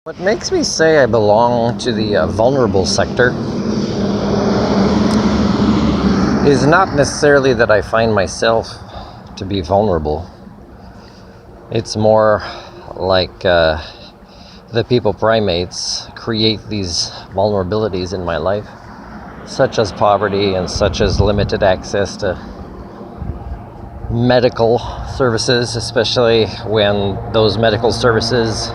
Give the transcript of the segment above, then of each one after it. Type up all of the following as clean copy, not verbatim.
What makes me say I belong to the vulnerable sector is not necessarily that I find myself to be vulnerable. It's more like the people primates create these vulnerabilities in my life, such as poverty and such as limited access to medical services, especially when those medical services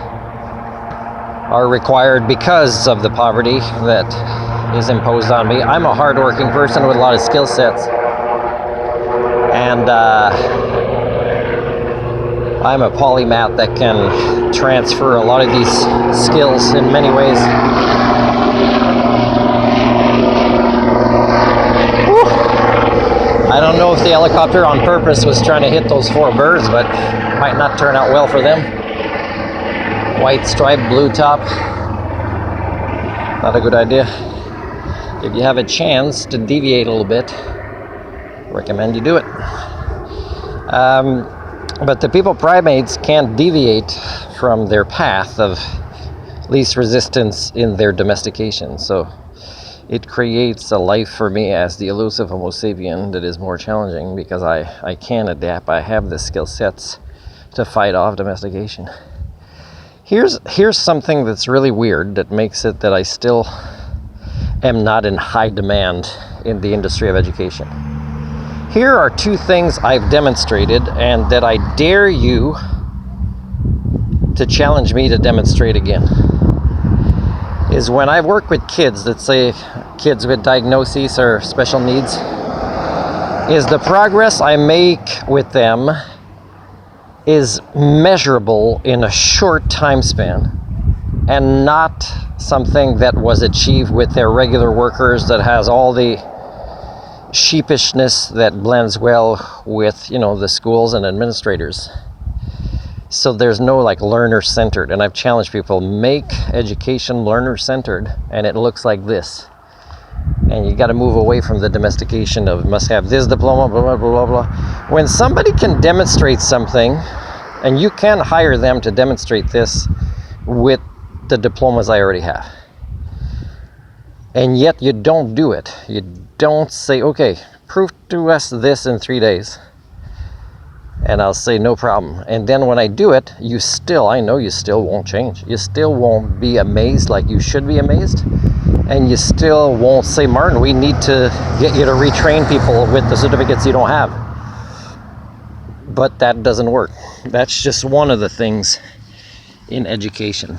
are required because of the poverty that is imposed on me. I'm a hardworking person with a lot of skill sets, and I'm a polymath that can transfer a lot of these skills in many ways. Whew. I don't know if the helicopter on purpose was trying to hit those four birds, but it might not turn out well for them. White stripe, blue top. Not a good idea. If you have a chance to deviate a little bit, recommend you do it. But the people primates can't deviate from their path of least resistance in their domestication. So it creates a life for me as the elusive Homo sapien that is more challenging because I can adapt. I have the skill sets to fight off domestication. Here's something that's really weird that makes it that I still am not in high demand in the industry of education. Here are two things I've demonstrated and that I dare you to challenge me to demonstrate again. Is when I work with kids, let's say kids with diagnoses or special needs, is the progress I make with them is measurable in a short time span and not something that was achieved with their regular workers that has all the sheepishness that blends well with, the schools and administrators. So there's no learner-centered, and I've challenged people, make education learner-centered, and it looks like this. And you got to move away from the domestication of must have this diploma, blah, blah, blah, blah. When somebody can demonstrate something, and you can hire them to demonstrate this with the diplomas I already have, and yet you don't do it. You don't say, okay, prove to us this in 3 days. And I'll say, no problem. And then when I do it, I know you still won't change. You still won't be amazed like you should be amazed. And you still won't say, Martin, we need to get you to retrain people with the certificates you don't have. But that doesn't work. That's just one of the things in education.